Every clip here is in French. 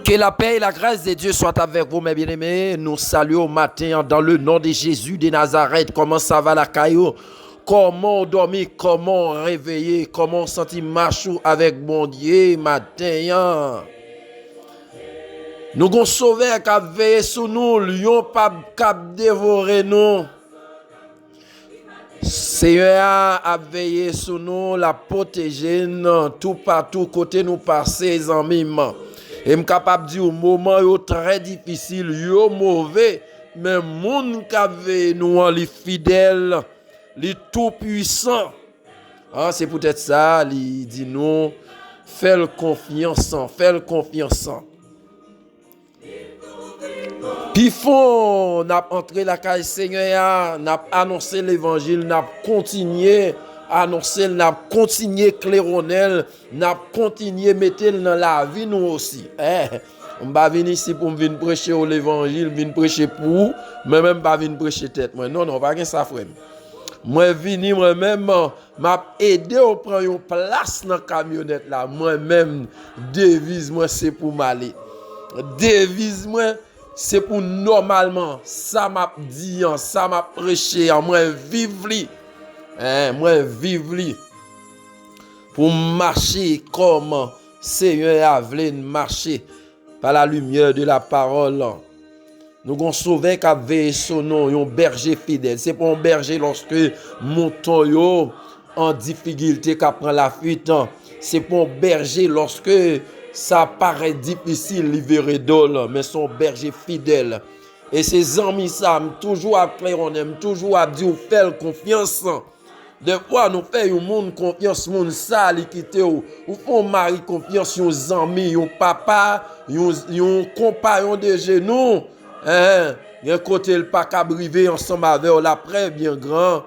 Que la paix et la grâce de Dieu soient avec vous, mes bien-aimés. Nous saluons au matin dans le nom de Jésus de Nazareth. Comment ça va la caillou? Comment dormir? Comment réveiller? Comment sentir marcher avec mon Dieu matin? Nous avons sauvé qui a veillé sur nous, lion pas cap dévorer nous. Seigneur a veillé sur nous, la protéger tout partout côté nous passer amis. Et je suis capable de dire au moment yo très difficile, yo mauvais, mais moun qui veillé nous les fidèles, les tout puissants. Ah, c'est peut-être ça, il dit nous, fais confiance, fais confiance. Puis fond, n'a entré la caille Seigneur, n'a annoncé l'évangile, n'a continué annoncer, n'a continué claironnel, n'a continué mettre dans la vie nous aussi. On va venir ici pour venir prêcher l'évangile, venir prêcher pour, mais même pas venir prêcher tête moi. Non, pas ça frère. Moi vini moi-même m'a aidé à prendre une place dans camionnette là. Moi-même devise moi c'est pour m'aller. Devise moi c'est pour normalement ça m'a dit, ça m'a prêché, moi vivre li. Moi vivre li pour marcher comme Seigneur a voulu marcher par la lumière de la parole. Nous avons sauvé qui a veillé sur nous, un berger fidèle. C'est pour un berger lorsque mouton yo en difficulté qui prend la fuite. C'est pour un berger lorsque ça paraît difficile libérer d'ol, mais son berger fidèle. Et ses amis ça toujours à clair, on aime toujours à dire faire confiance. Des fois nous faisons monde confiance, monde ça li quitter ou font mari confiance, un ami, un papa, un compagnon de genoux. Il y a un côté le pas qu'à briver ensemble avec l'après bien grand.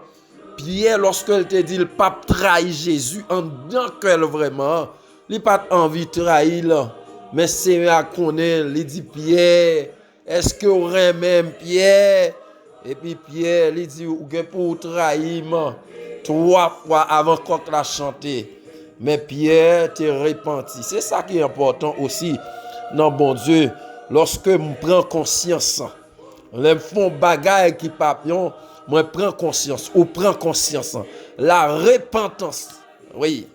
Pierre lorsqu'elle te dit le pape trahit Jésus en dedans qu'elle vraiment, il pas envie de trahir mais Seigneur connaît, il dit Pierre, est-ce que aurait même Pierre? Et puis Pierre il dit ou pour trahir 3 fois avant qu'on la chanter. Mais Pierre te repenti. C'est ça qui est important aussi. Non bon Dieu, lorsque je prends conscience, les font bagaille qui papillon, moi prends conscience ou prends conscience. La repentance. Oui.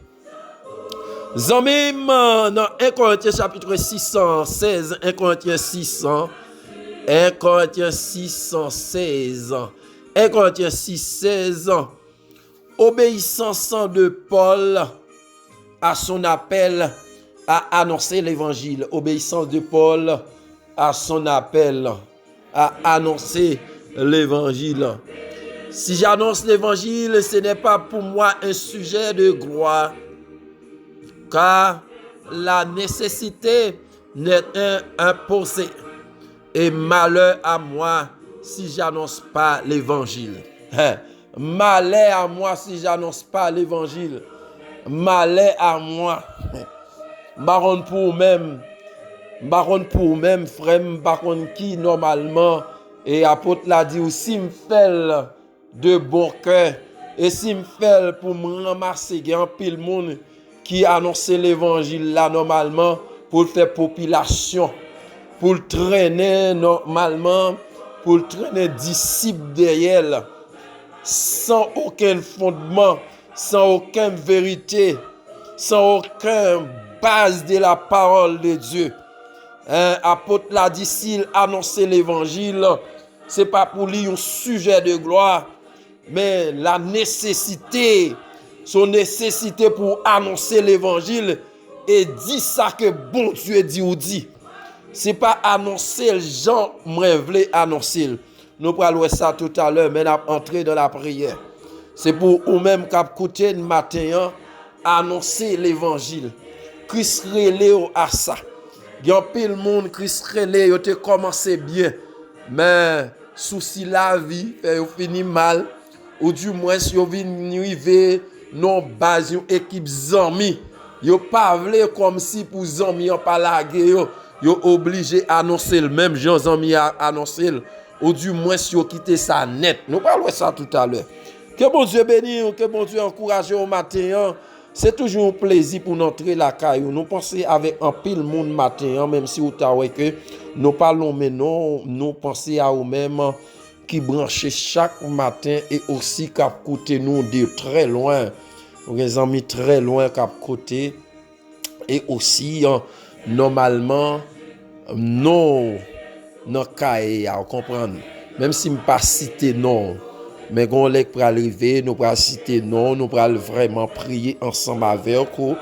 Zamim dans 1 Corinthiens chapitre 616, 1 Corinthiens 600, 1 Corinthiens 6, 16. 1 Corinthiens 6, 16. Obéissance de Paul à son appel à annoncer l'évangile. Obéissance de Paul à son appel à annoncer l'évangile. Si j'annonce l'évangile, ce n'est pas pour moi un sujet de gloire, car la nécessité n'est imposée. Et malheur à moi si j'annonce pas l'évangile. Malheur à moi si j'annonce pas l'évangile. Malheur à moi. Baron pour même frère, baron qui normalement et apôtre l'a dit aussi me fait de bon cœur et si me fait pour me ramasser un pile monde qui annonce l'évangile là normalement pour faire population, pour traîner normalement, pour traîner disciples derrière sans aucun fondement, sans aucune vérité, sans aucune base de la parole de Dieu. Apôtre l'a dit, s'il annonçait l'évangile, c'est pas pour lui un sujet de gloire, mais la nécessité, son nécessité pour annoncer l'évangile et dit ça que bon Dieu dit ou dit. C'est pas annoncer le gens, moi voulais annoncer. Nous parlons ça tout à l'heure, mais nous entrer dans la prière. C'est pour ou même qu'à côté de matin annoncer l'évangile. Christ relève à ça. Il y a pile monde Christ relève, yo te commencé bien, mais souci la vie, fait fini mal ou du moins si yo vinn arriver non base une équipe zami. Yo pas vle comme si pour zami yo pas lagué yo obligé annoncer le même Jean zami a annoncer ou du moins si yo quitter ça net. Nous parlons ça tout à l'heure. Que bon Dieu bénisse, que bon Dieu encourage au matin. C'est toujours un plaisir pour nous entrer la caillou. Nous pensons avec un pile monde matin, même si vous avez que nous parlons, mais non, nous pensons à nous-mêmes qui branchent chaque matin et aussi qui côté nous de très loin. Les amis très loin qui côté et aussi normalement non dans caillou, vous comprenez. Même si je ne pas citer non. Mais quand on pour arriver, nous pourrons citer non, nous pourrons vraiment prier ensemble avec vous.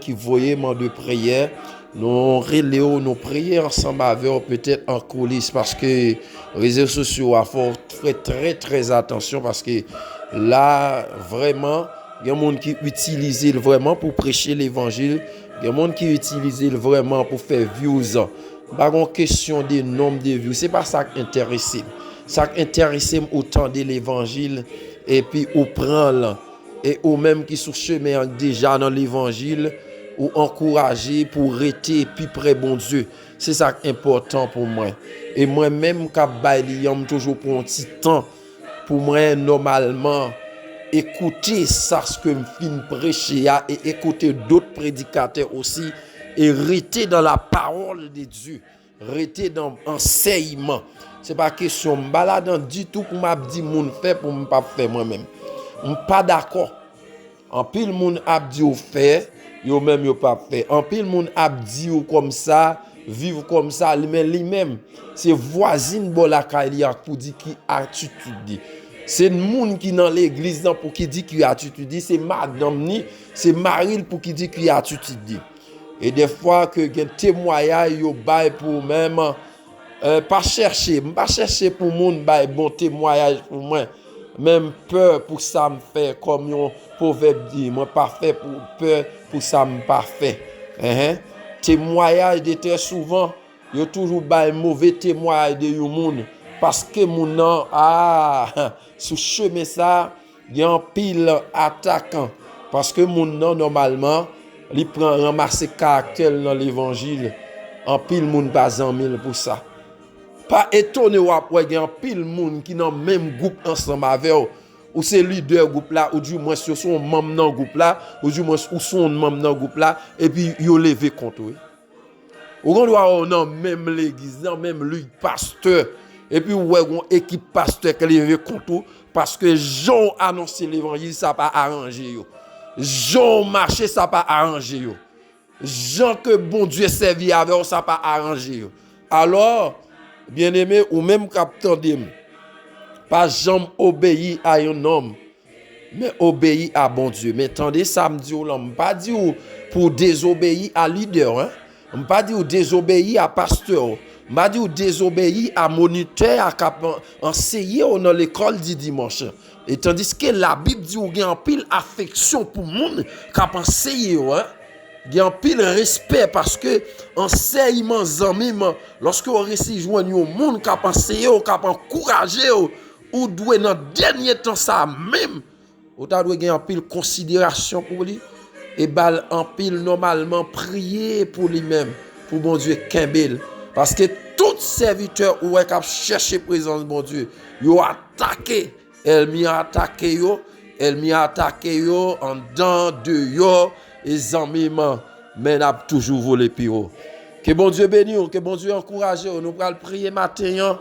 Qui voyait mon de prière, nous reléons, nous prier ensemble avec vous, peut-être en coulisses, parce que les réseaux sociaux faut faire très très attention, parce que là vraiment, il y a des gens qui utilisent vraiment pour prêcher l'évangile, il y a des gens qui utilisent vraiment pour faire views. Pas une question de nombre de views, c'est pas ça qui intéresse. Ça intéresse autant de l'évangile et puis ou prendre et ou même qui sont chemin déjà dans l'évangile ou encourager pour rester puis près bon Dieu. C'est ça qui est important pour moi. Et moi même quand bailliam toujours pour un petit temps pour moi normalement écouter ça ce que me fin prêcher et écouter d'autres prédicateurs aussi et rester dans la parole de Dieu, rester dans l'enseignement. C'est pas question me balader du tout pour m'a dit moun fait pour me pas faire moi-même. On pas d'accord. En pile moun a dit ou fait, yo même yo pas fait. En pile moun a dit ou comme ça, vivre comme ça, mais lui-même c'est voisine bolaka il y a pour dire qui attitude. C'est moun qui dans l'église pour qui dit qui attitude, c'est madame ni, c'est Marie pour qui dit qui attitude. Et des fois que gen témoignage yo bail pour même pas chercher pour monde bail bon témoignage pour moi, même peur pour ça me fait comme un proverbe dit, moi pas fait pour peur pour ça me pas fait. Témoignage de très souvent yo toujours bail mauvais témoignage de yo monde parce que moun nan sous chemin ça il y a un pile attaquant parce que moun nan normalement li prend ramasser caractère dans l'évangile en pile moun pas zanmil pour ça. Pas étonné ou après gen pile moun qui dans même groupe ensemble avec ou c'est leader groupe là ou du moins sont membre dans groupe là ou du moins ou sont membre dans groupe là et puis yo levé contre oui. Ou on doit non même l'église non même lui pasteur et puis ouais une équipe pasteur qui levé contre parce que Jean annoncé l'évangile ça pas arrangé yo. Jean marché ça pas arrangé yo. Jean que bon Dieu servi avec ça pas arrangé yo. Alors bien-aimé, ou même captandem, pas jamais obéir à un homme, mais obéir à bon Dieu. Mais attendez, ça me dit, pas dit pour désobéir à leader, hein? Pas dit désobéir à pasteur, pas dit désobéir à moniteur, à enseigner dans l'école du dimanche. Et tandis que la Bible dit qu'il y a un pile affection pour le monde qui a enseigné, hein? Il y a un pile respect parce que enseignement, lorsque on réussit à joindre au monde qui a enseigné, qui a encouragé, ou doit dans le dernier temps ça même, ou doit gagner un pile considération pour lui et bal en pile normalement prier pour lui-même, pour bon Dieu Kimbel, parce que tout serviteur ou qui a cherché présence de bon Dieu, yo attaqué, elle m'y a attaqué yo en dedans de yo et amis, mais n'a toujours volé pire. Que bon Dieu bénisse, que bon Dieu encourage, nous allons prier matin,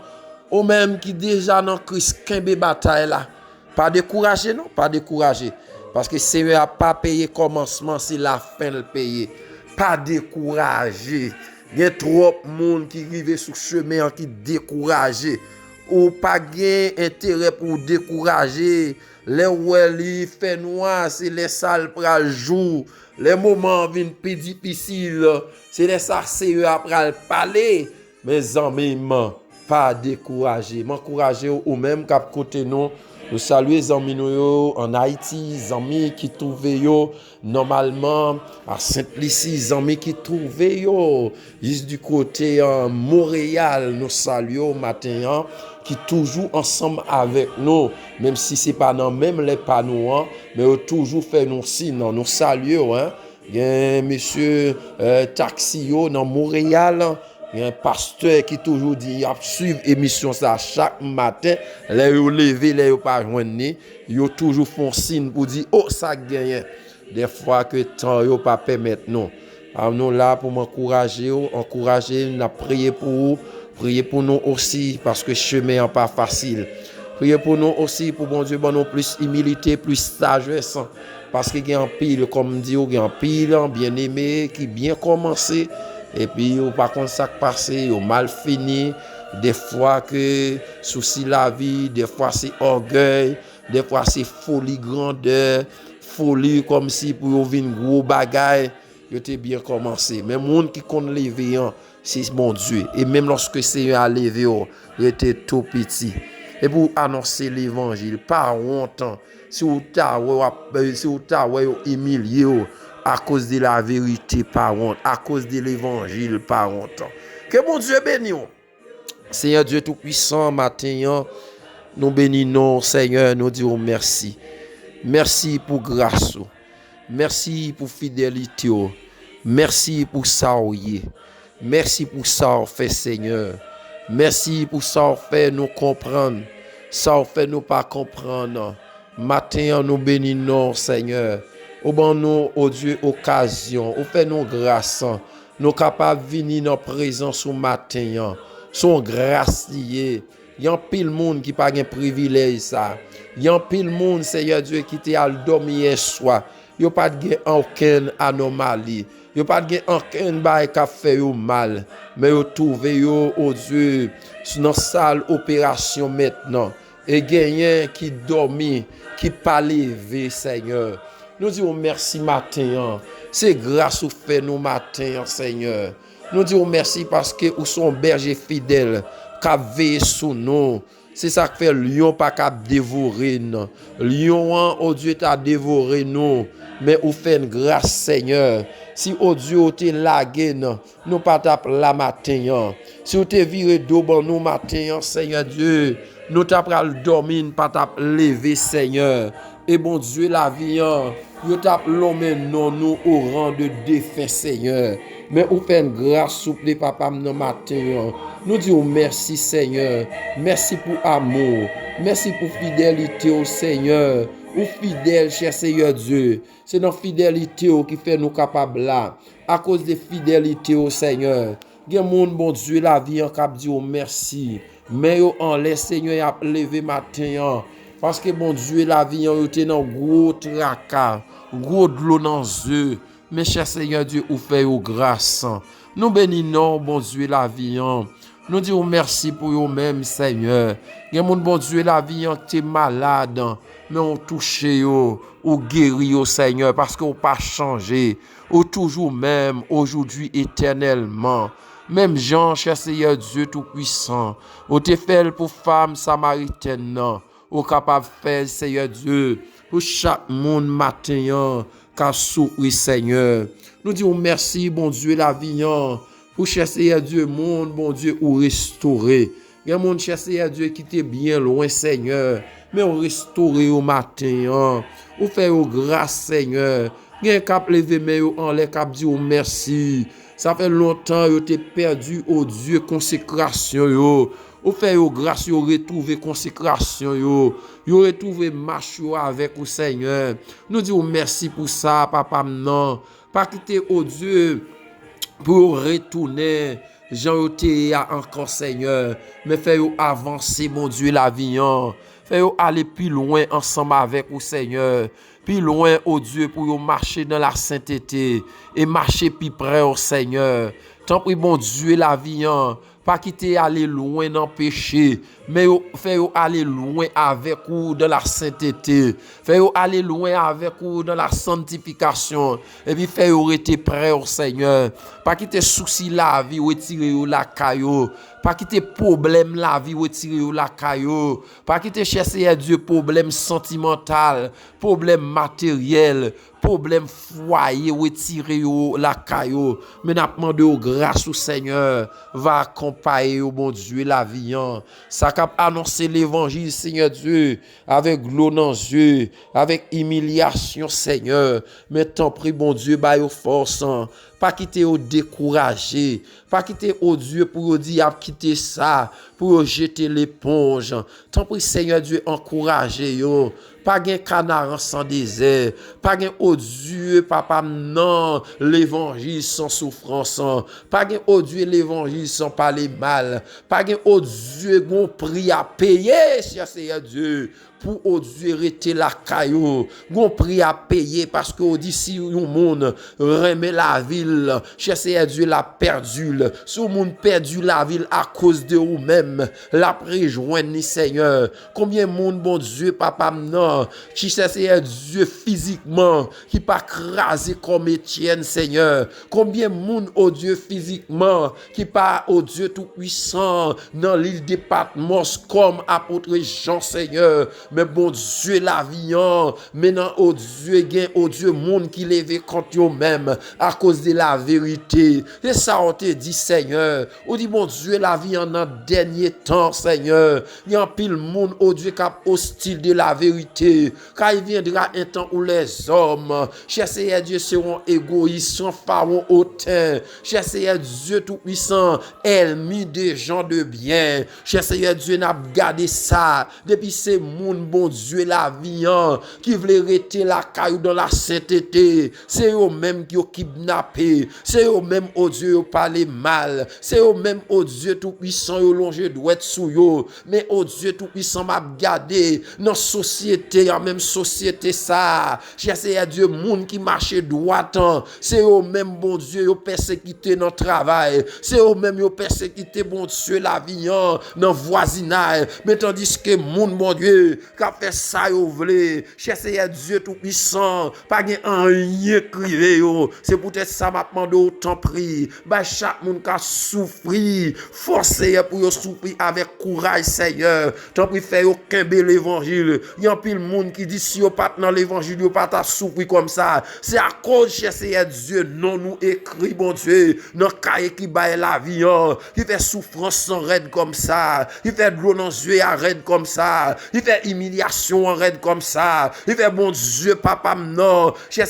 ou même qui déjà dans Christ Kembe bataille là. Pas décourager, non, pas décourager. Parce que Seigneur n'a pas payé commencement, c'est la fin de payer. Pas décourager. Il y a trop de monde qui arrive sur le chemin qui découragé. Ou pas gain intérêt pour décourager. Les où il fait noir, c'est les salles pour le jour. Les moments viennent plus difficiles, c'est les ça Seigneur après parler. Mes amis, pas décourager. M'encourager ou même cap côté nous. Nous saluons les amis en Haïti, les amis qui trouvent normalement à Saint-Lucie, les amis qui trouvent juste du côté Montréal, nous saluons matin qui toujours ensemble avec nous, même si c'est pas dans même les panneaux, mais toujours fait nous signe, nous saluons il y a monsieur Taxio dans Montréal. Il y a un pasteur qui toujours dit il suivre émission ça chaque matin, les yo lever, les yo pas joindre, yo toujours font signe pour dire oh ça gagne. Des fois que temps yo pas permettre non. Nous là pour m'encourager, n'a prier pour vous, prier pour nous aussi parce que chemin n'est pas facile. Priez pour nous aussi pour bon Dieu bon nous plus humilité, plus sagesse parce qu'il y a un pile comme dit il y a un pile bien-aimé qui bien commencé. Et puis, par contre, ça qui passe, mal fini. Des fois, que souci la vie, des fois, c'est orgueil, des fois, c'est folie grandeur, folie comme si pour une gros bagaille, il était bien commencé. Mais le monde qui compte lever, c'est mon Dieu. Et même lorsque c'est à lever, il était tout petit. Et pour annoncer l'évangile, pas longtemps, si vous avez humilié, à cause de la vérité par honte, à cause de l'évangile par honte. Que mon Dieu bénisse. Seigneur Dieu Tout-Puissant, matin, nous bénissons, Seigneur, nous disons merci. Merci pour grâce. Merci pour fidélité. Merci pour ça. Merci pour ça, fait Seigneur. Merci pour ça, fait nous comprendre. Ça, fait nous pas comprendre. Matin, nous bénissons, Seigneur. Au bon nous, oh Dieu, occasion, au fait nous grâce, nous capables de venir dans présence au matin, son grâce liée. Il y a un pile monde qui pas un privilège ça. Il y a un pile monde, Seigneur Dieu, qui te a dormi soir. Il n'y a pas de aucune anomalie. Il n'y a pas de aucun bail qui a fait mal. Mais vous trouvez, oh Dieu, dans une salle opération maintenant. Et gagnant qui dormi, qui pas levé, Seigneur. Nous disons merci matin. C'est grâce au fait nous matin, Seigneur. Nous disons merci parce que nous sommes bergers fidèles qui veillent sur nous. C'est ça qui fait lion pas qu'à dévorer nous. Lion, oh Dieu, t'a dévoré nous. Mais vous faites une grâce, Seigneur. Si oh Dieu t'es lagué, nous pas tape la matin. Si vous t'es viré d'eau bon nous matin, Seigneur Dieu, nous tape le dormir, pas tape lever, Seigneur. Et bon Dieu, la vie, yo tape l'homme non nous au rang de défunt, Seigneur. Mais vous faites une grâce, souple, papa, nous matin. Nous disons merci, Seigneur. Merci pour amour. Merci pour fidélité au Seigneur. Ou fidèle, cher Seigneur Dieu. C'est notre fidélité qui fait nous capables là. À cause de fidélité au Seigneur. Il y a mon bon Dieu, la vie, en cap dit merci. Mais yo en laisse, Seigneur, a levé matin. Parce que bon Dieu, la vie, on était dans gros tracas, gros de l'eau dans eux. Mais cher Seigneur Dieu, ou fait au grâce. Nous bénissons, bon Dieu, la vie. Nous disons merci pour eux-mêmes, Seigneur. Il y a mon bon Dieu, la vie en t'es malade, mais on touche yo, ou guéri yo, Seigneur, parce qu'on pas changé, ou toujours même, aujourd'hui, éternellement. Même Jean, cher Seigneur Dieu Tout-Puissant, ou te fait pour femme samaritaine, non, ou capable de faire, Seigneur Dieu, pour chaque monde matin, qu'a souffri, Seigneur. Nous disons merci, bon Dieu, la vie, pour chercher Dieu, monde, bon Dieu, ou restaurer. Il y a monde chercher Dieu qui était bien loin, Seigneur, mais on restaurer au matin, ou faire grâce, Seigneur. Il y a un cap lever, mais en les cap dit merci. Ça fait longtemps que tu perdu, oh Dieu, consécration, yo. Ou fait grâce, yo retrouver consécration, yo retrouver marche avec au Seigneur. Nous disons merci pour ça, papa, non. Pas quitter, oh Dieu, pour retourner, Jean encore, Seigneur, mais fait avancer, mon Dieu, la vie, fait aller plus loin ensemble avec vous, Seigneur, plus loin, oh Dieu, pour marcher dans la sainteté et marcher plus près, au Seigneur. Tant pis, bon Dieu, la vie, pas quitter aller loin dans le péché, mais fait aller loin avec vous dans la sainteté, fait aller loin avec vous dans la sanctification, et puis fait rester prêt au Seigneur, pas quitter souci la vie, retirer la caillou, pas quitter problème la vie, retirer la caillou, pas quitter chercher à Dieu problème sentimental, problème matériel, problème foyer, retirer la caillou, mais n'a demandé grâce au Seigneur, va accompagner au bon Dieu la vie, ça cap annoncer l'évangile, Seigneur Dieu, avec l'eau dans les yeux, avec humiliation, Seigneur, mais t'en prie, bon Dieu, bah yo force, pas quitter au découragé, pas quitter au Dieu pour dire à quitter ça, pour jeter l'éponge. T'en prie, Seigneur Dieu, encourager yo. Pas gen canard sans désert, pas gen oh Dieu, papa, non, l'évangile sans souffrance, pas gen oh Dieu, l'évangile sans parler mal, pas gen oh Dieu, gon prix à payer, cher Seigneur Dieu, pour oh Dieu rester la caillou, gon prix à payer parce que oh dit si un monde remet la ville, cher Seigneur Dieu l'a perdu, si un monde perdu la ville à cause de vous-même, la préjoindre Seigneur, combien monde bon Dieu, papa, non, qui cherche Dieu physiquement, qui pas crasé comme Étienne, Seigneur. Combien de monde, oh Dieu, physiquement, qui pas, oh Dieu tout-puissant, dans l'île de Patmos, comme apôtre Jean, Seigneur. Mais bon Dieu, la vie, maintenant, oh Dieu, gain, oh Dieu, monde qui lève contre eux-mêmes, à cause de la vérité. Et ça, on te dit, Seigneur. On dit, bon Dieu, la vie en un dernier temps, Seigneur. Il y a un pile monde, oh Dieu, qui est hostile de la vérité. Car il viendra un temps où les hommes, cher Seigneur Dieu, seront égoïstes, sans pharaon hautain. Cher Seigneur Dieu tout-puissant, ennemi des gens de bien. Cher Seigneur Dieu, n'a gardé ça. Depuis ces monde, bon Dieu, la vie, qui voulait rester la caillou dans la sainteté. C'est eux-mêmes qui ont kidnappé. C'est eux-mêmes, oh Dieu, qui ont parlé mal. C'est eux-mêmes, oh Dieu tout-puissant, qui ont longé droit sous eux. Mais, oh Dieu tout-puissant, m'a gardé dans la société. En même société ça, chercher à Dieu monde qui marche droit, c'est eux même bon Dieu yo persécuté dans travail, c'est eux même yo persécuté bon Dieu la vie dans voisinage, mais tandis que monde bon Dieu qui a fait ça yo vle, chercher à Dieu tout puissant, pas gen rien crivé yo, c'est peut-être ça m'a demandé autant prie, bah chaque monde qui a souffri, forcé pour yo souffrir avec courage Seigneur, tant pis faire aucun bel évangile, y a pile monde qui dit si vous pas dans l'évangile, vous pas souffrir comme ça. C'est à cause cher Dieu non nous écrit bon Dieu dans cahier qui baille la vie qui fait souffrance sans raide comme ça, il fait de l'eau dans les yeux à raide comme ça, il fait humiliation en raide comme ça, il fait bon Dieu papa non, cher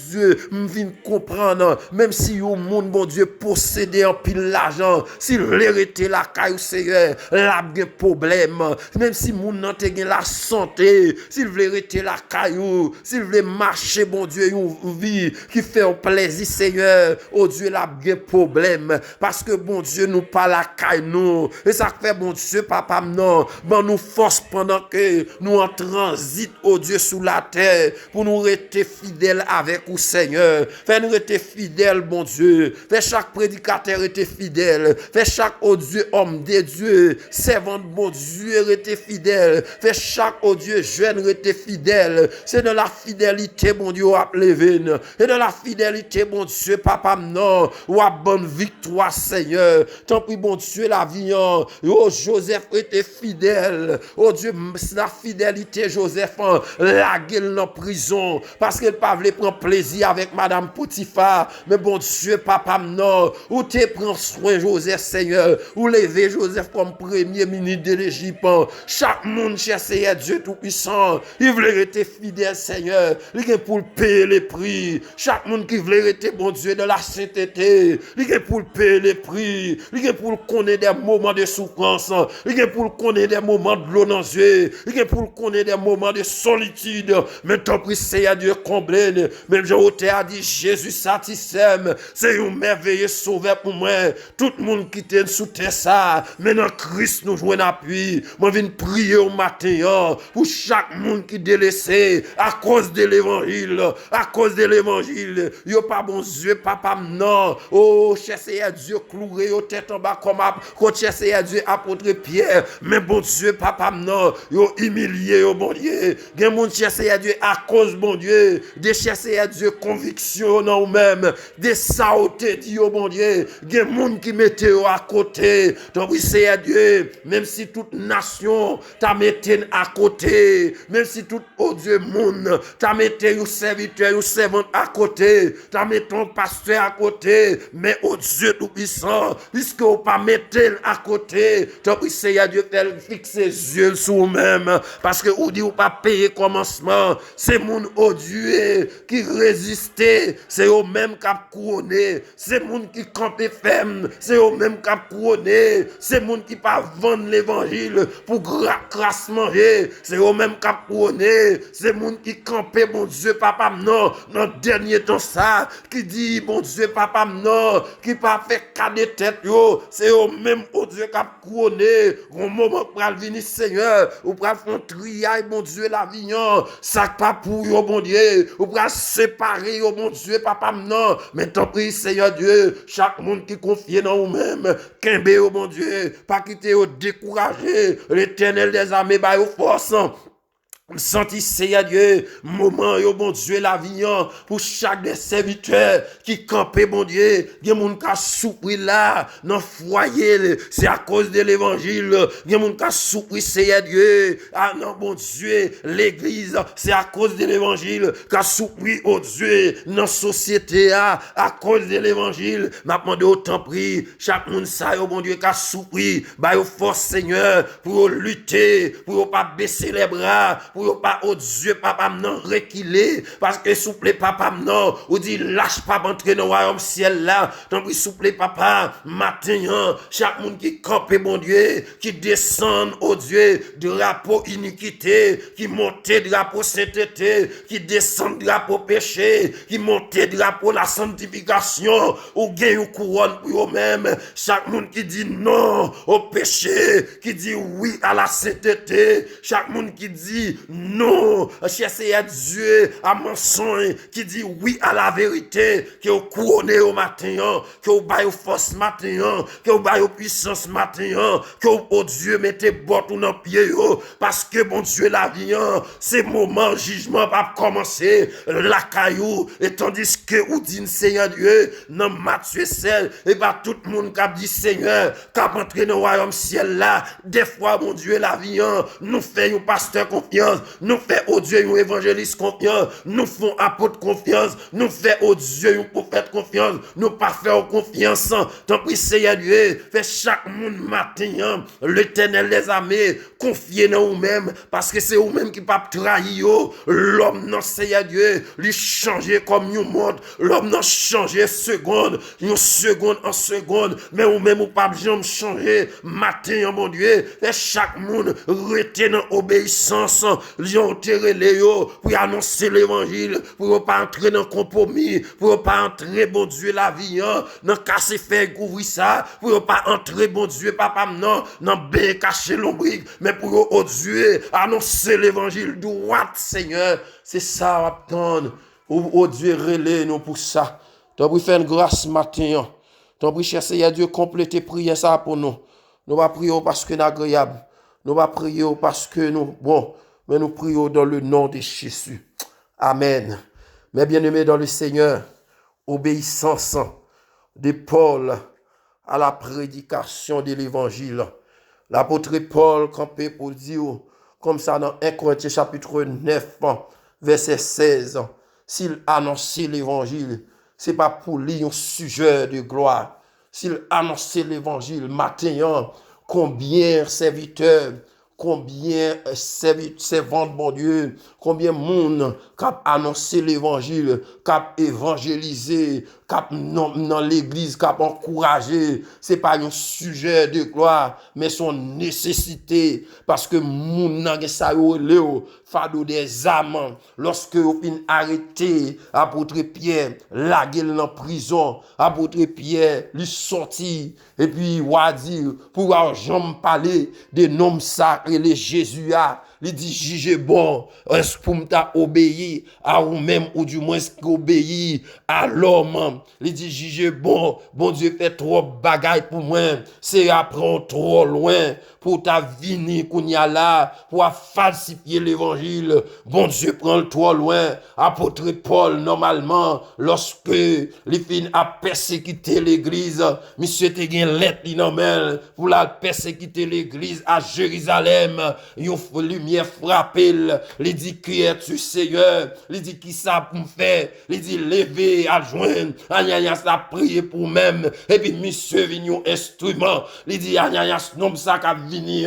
Dieu m'vient comprendre même si au monde bon Dieu possédé en pile l'argent, s'il l'hérité la caille Seigneur, la gen problème, même si monde nan te gen la santé, si s'il veut rester la caillou, s'il veut marcher, bon Dieu, une vie qui fait un plaisir, Seigneur, oh Dieu, là, bien problème, parce que, bon Dieu, nous pas la caille, nous, et ça fait, bon Dieu, papa, non, ben, nous force pendant que nous en transit, oh Dieu, sous la terre, pour nous rester fidèles avec vous, Seigneur, fais-nous rester fidèles, bon Dieu, fais chaque prédicateur rester fidèle, fais chaque, oh Dieu, homme de Dieu, servant, bon Dieu, rester fidèle, fais chaque, oh Dieu, jeune rester fidèle, c'est de la fidélité, bon Dieu, à lever, et de la fidélité, bon Dieu, papa, non, ou à bonne victoire, Seigneur, tant pis, bon Dieu, la vie, oh Joseph était fidèle, oh Dieu, la fidélité, Joseph, la gueule en prison, parce qu'il pas voulu prendre plaisir avec Madame Potiphar, mais bon Dieu, papa, non, ou te prends soin, Joseph, Seigneur, ou lever Joseph comme premier ministre de l'Égypte, chaque monde cherchait Dieu Tout-Puissant, il voulait être fidèle, Seigneur, il est pour payer les prix, chaque monde qui voulait être, bon Dieu, de la sainteté, il est pour payer les prix, il est pour connaître des moments de souffrance, il est pour connaître des moments de l'eau dans les yeux, il est pour connaître des moments de solitude, mais tant pis, Seigneur Dieu, comblé, même Jean-Oté a dit, Jésus satisfait, c'est un merveilleux sauveur pour moi, tout le monde qui était sous terre ça, maintenant Christ nous joue un appui, moi viens prier au matin, pour chaque monde qui est délaissé, à cause de l'évangile, yo pas bon Dieu, papa, non, oh, cherchez à Dieu, cloué au tête en bas, comme cherchez à Dieu, apôtre Pierre, mais bon Dieu, papa, non, yo humilié, yo bon Dieu, gen moun cherchez à Dieu, à cause, bon Dieu, de chercher à Dieu, conviction, non, ou même, de saoté, dit, oh bon Dieu, gen moun qui mette à côté, donc oui, c'est à Dieu, même si toute nation t'a mette à côté, même si tout, oh Dieu, monde, t'a mette un serviteur, un servant à côté, t'a mette un pasteur à côté, mais oh Dieu Tout-Puissant, puisque vous pas mette à côté, donc oui, c'est à Dieu, faire fixer les yeux sur vous-même, parce que vous dit, vous pas payer commencement, c'est mon oh Dieu qui résistait, c'est eux même qui a couronné, c'est mon qui campait ferme, c'est eux même qui a couronné, c'est mon qui pas vendre l'évangile pour grâce manger, c'est eux même qui a couronné, c'est mon qui campait, bon Dieu, papa, non, dans le dernier temps ça, qui dit, bon Dieu, papa, non, qui pas fait cas de tête, yo, c'est eux même, oh Dieu, qui a couronné, au moment pour venir, Seigneur, ou pour faire un triaille, bon Dieu, la vie, ça pas pour yo, bon Dieu, ou pour séparer, oh bon Dieu, papa, non, mais tant pis, Seigneur Dieu, chaque monde qui confie dans vous-même, qu'un oh bon Dieu, pas quitter au décourager, l'Éternel des armées, bah, aux forces, senti Seigneur Dieu, moment yo bon Dieu la vie pour chaque des serviteurs qui campait bon Dieu, il y a moun ka soupri là dans foyer, c'est à cause de l'évangile, il y a moun ka soupri Seigneur Dieu, ah non bon Dieu, l'église, c'est à cause de l'évangile qu'a soupri au Dieu dans société à cause de l'évangile, m'a demandé autant prix, chaque monde ça yo bon Dieu qu'a soupri, bah yo force Seigneur pour lutter, pour pas baisser les bras, pour pas, oh Dieu, papa, non, reculer, parce que souple, papa, non, ou dit, lâche pas entrer dans le royaume ciel là, donc, souple, papa, matin, chaque monde qui campe, mon Dieu, qui descend, oh Dieu, drapeau iniquité, qui monte drapeau sainteté, qui descend drapeau péché, qui monte drapeau la sanctification, ou gagne une couronne pour eux-mêmes, chaque monde qui dit non au péché, qui dit oui à la sainteté, chaque monde qui dit non, cherchez à Dieu, à mensonge, qui dit oui à la vérité, qui est couronné au matin, qui est bail force matin, qui est bail puissance matin, que oh Dieu mettez bord dans pied, parce que bon Dieu la vie, c'est moment jugement va commencer, la caillou, et tandis que ou dit Seigneur Dieu, non Matthieu seul, et bah tout le monde qui a dit Seigneur, qui a entré dans le royaume ciel là, des fois mon Dieu la vie, nous faisons pasteur confiance, nous fait au Dieu un évangéliste confiance, nous font apôtre confiance, nous fait au Dieu un prophète confiance, nous pas faire confiance, tant pis Seigneur Dieu, fait chaque monde matin, l'Éternel des armées, confiez dans vous-même, parce que c'est vous-même qui pas trahir, l'homme non Seigneur Dieu, lui changer comme nous monde, l'homme non changer seconde, une seconde en seconde, mais vous-même vous pas jamais changer, matin mon Dieu, fait chaque monde rester dans obéissance, Lion terrelé yo, pour annoncer l'évangile, pour pas entrer dans compromis, pour pas entrer, bon Dieu, la vie, dans casser faire couvrir ça, pour pas entrer, bon Dieu, papa, non, dans bien cacher l'ombrique, mais pour, oh Dieu, annoncer l'évangile droit, Seigneur. C'est ça, on attend. Oh Dieu, relais nous pour ça. T'as pris faire une grâce matin. T'as pris chercher à Dieu compléter prier ça pour nous. Nous va prier parce que nous agréable. Nous va prier parce que nous, bon, mais nous prions dans le nom de Jésus. Amen. Mes bien-aimés dans le Seigneur, obéissance de Paul à la prédication de l'évangile. L'apôtre Paul campé pour dire, comme ça dans 1 Corinthiens chapitre 9, verset 16, s'il annonçait l'évangile, c'est pas pour lui un sujet de gloire. S'il annonçait l'évangile matin, combien serviteurs, combien servants de bon Dieu, combien de monde qui a annoncé l'évangile, qui a évangélisé, qui a dans l'église, qui a encouragé. C'est pas un sujet de gloire, mais son nécessité. Parce que moun nan sa yo leo, fado des âmes. Lorsque on fin arrêté, apôtre Pierre, la gueule en prison, apôtre Pierre, lui sorti, et puis, wadi, pour jamais parler des noms sacrés, les Jésus a, il dit, jugez bon, est-ce pour m'ta obéir à vous-même, ou du moins, obéir à l'homme. Il dit, jugez bon, bon Dieu fait trop bagaille pour moi, c'est apprendre trop loin, pour ta vini qu'on y a là, pour falsifier l'évangile. Bon Dieu prend le trop loin. Apôtre Paul, normalement, lorsque les filles a persécuté l'église, monsieur te gen lettre li nan men, pour la persécuter l'église à Jérusalem, yon lumière frappé, il dit qui es-tu Seigneur, il dit qui ça pour me faire, il dit lever à joindre, Ananias a prié pour même, et puis monsieur vient un instrument, il dit Ananias nom ça qu'a vini,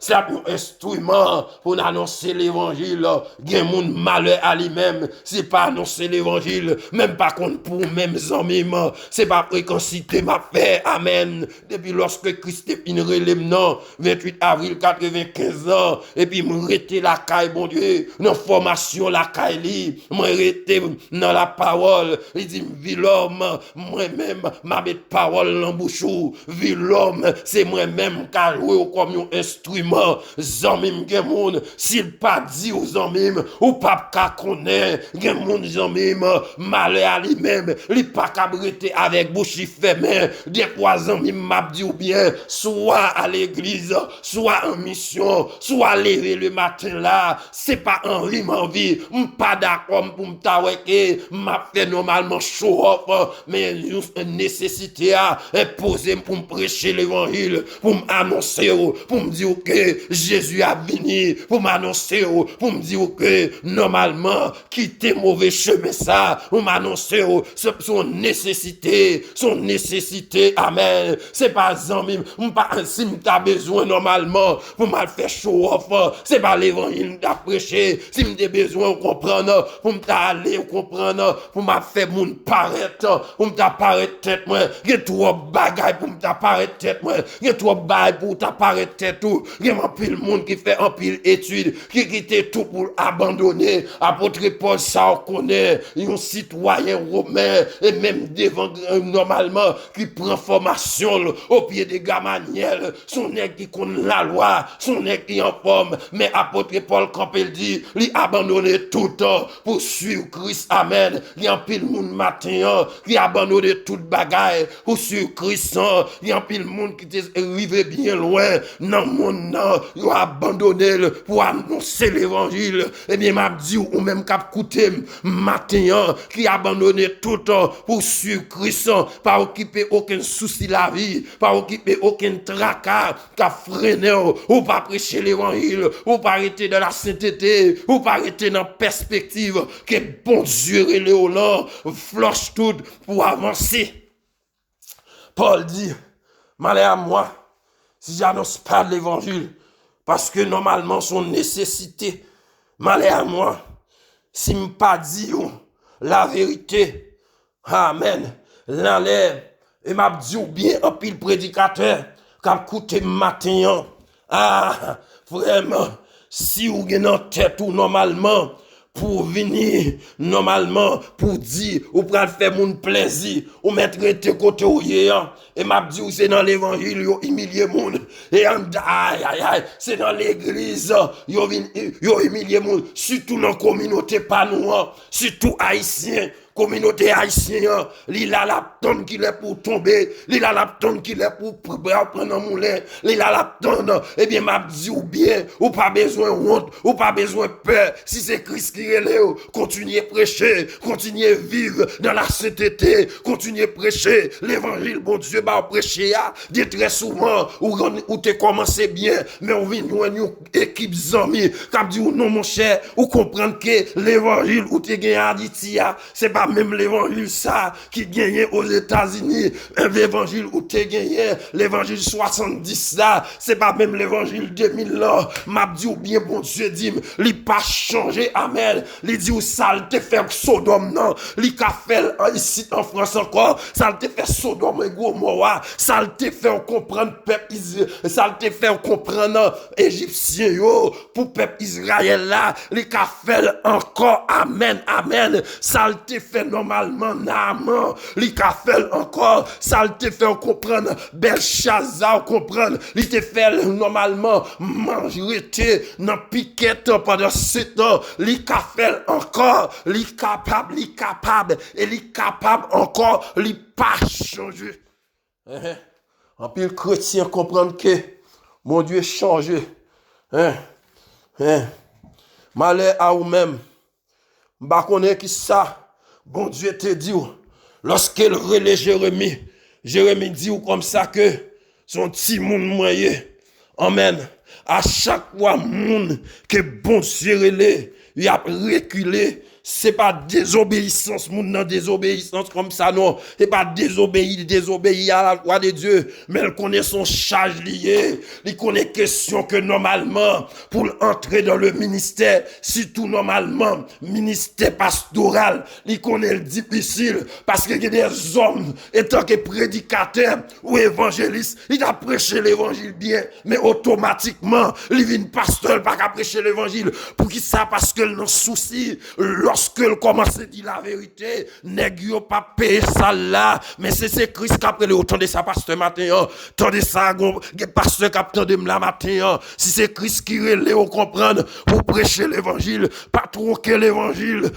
c'est un instrument pour annoncer l'évangile, gen moun malheur à lui-même, c'est pas annoncer l'évangile, même pas contre pour même amis, c'est pas préconcité m'a fait, amen, depuis lorsque Christ est fin relève non, 28 avril 95 ans, et puis m'arrêter la caille, bon Dieu, dans formation la caille li, m'arrêter dans la parole, il dit, vi l'homme, moi-même, ma met parole dans bouchou, vi l'homme, c'est moi-même qui a joué comme un instrument, zanmim gen moun, s'il pas dit aux zanmim, ou pas ka connaît, gen moun zanmim, malheur à lui-même, li pas ka brete avec bouche fermée, des fois zanmim m'a dit ou bien, soit à l'église, soit en mission, soit lever le matin là, c'est pas en rime en vie, pas d'accord pour m'taweke, m'a fait normalement show off, mais une nécessité à poser pour me prêcher l'évangile, pour m'annoncer, pour me dire que Jésus a venu, pour m'annoncer, pour me dire que normalement, quitter mauvais chemin ça, pour m'annoncer, son nécessité, amen, c'est pas zami, pas si m'ta besoin normalement, pour m'a faire show off, c'est pas l'évangile m'a prêché, si m'ta besoin comprendre, pour m'ta aller comprendre, pour m'a faire moun paraître, pour m'ta paraître tête moi, y'a trop bagaille pour m'ta paraître tête moi, y'a trop bagaille pour ta paraître tête tout, y'a un pile monde qui fait un pile étude, qui quitte tout pour abandonner, apôtre Paul ça on connaît, un citoyen romain, et même devant normalement, qui prend formation au pied de Gamaliel, son nèg qui connaît la loi, son nèg qui en forme, mais apôtre Paul quand il dit, il abandonné tout temps pour suivre Christ, amen, il y a un pile monde matin, qui abandonné toute bagaille pour suivre Christ, il y a un pile monde qui est arrivé bien loin, dans mon nom, il a abandonné pour annoncer l'évangile, et bien m'a dit, ou même cap coûté matin, qui abandonné tout temps pour suivre Christ, pas occuper aucun souci la vie, pas occuper aucun tracas, qu'a freiné, ou pas prêcher l'évangile, ou pas arrêter dans la sainteté, ou pas arrêter dans la perspective, que bon Dieu et Léoland floche tout pour avancer. Paul dit, malheur à moi, si j'annonce pas l'évangile, parce que normalement son nécessité, malheur à moi, si m'pas dit la vérité, amen, l'enlève, et m'a dit ou bien un pile prédicateur, qu'a coûté matin, ah, vraiment, si ou gen en tête ou normalement, pour venir, normalement, pour dire, ou pral faire mon plaisir, ou mettre te côté ou yéan, et m'a dit ou c'est dans l'évangile, yo humilié moun, et en aïe, aïe, aïe, c'est dans l'église, yo humilié moun, surtout dans la communauté pas nous, surtout haïtien, communauté haïtienne, li la lapton qui est pour tomber, li la lapton qui est pour prendre un moulin, li la lapton, eh bien, m'a dit ou bien, ou pas besoin honte, ou pas besoin peur, si c'est Christ qui est là, continuez prêcher, continuez vivre dans la sainteté, continuez prêcher, l'évangile, bon Dieu, bah, prêcher, dit très souvent, ou t'es commencé bien, mais on vient une équipe zami, qui dit, non, mon cher, ou comprendre que l'évangile, ou t'es gagné à Haïti, c'est pas même l'évangile ça qui gagnait aux États-Unis, un évangile où t'es gagné, l'évangile 70 là, c'est pas même l'évangile 2000 là, m'a dit ou bien bon Dieu dit, li pas changé, amen, li dit ou ça te fait Sodome non, li ka fait ici en France encore, ça te fait Sodome et Gomorrah, ça te fait comprendre peuple Israël, ça te fait comprendre égyptien yo, pour peuple Israël là, li ka fait encore, amen, amen, ça te fait normalement Naaman, li ka fait encore, ça te fait comprendre Belshazzar comprendre, li te fait normalement manger dans piquette pendant 7 ans, li ka fait encore, li capable et li capable encore, li pas changer. En pile chrétien comprendre que mon Dieu changé. Malheur à ou même. M'ba connaît qui ça. Bon Dieu te dit, lorsqu'il relève Jérémie, Jérémie dit comme ça que son petit monde moyen, amen, à chaque fois monde que bon Dieu relève, il a reculé, c'est pas désobéissance, moun nan désobéissance comme ça, non. C'est pas désobéir à la loi de Dieu, mais il connaît son charge lié. Il connaît question que normalement, pour entrer dans le ministère, surtout normalement, ministère pastoral, il connaît le difficile, parce qu'il y a des hommes, étant que prédicateurs ou évangélistes, il a prêché l'évangile bien, mais automatiquement, il vient pasteur, pas qu'à prêcher l'évangile. Pour qui ça? Parce que le souci, lorsque le commence à dire la vérité, nèg yo pas payer ça là, mais c'est Christ qui a pris autant de ça pasteur matin, tant de ça pasteur qui a entendu la matin, si c'est Christ qui relève au comprendre pour prêcher l'évangile, pas trop que l'évangile,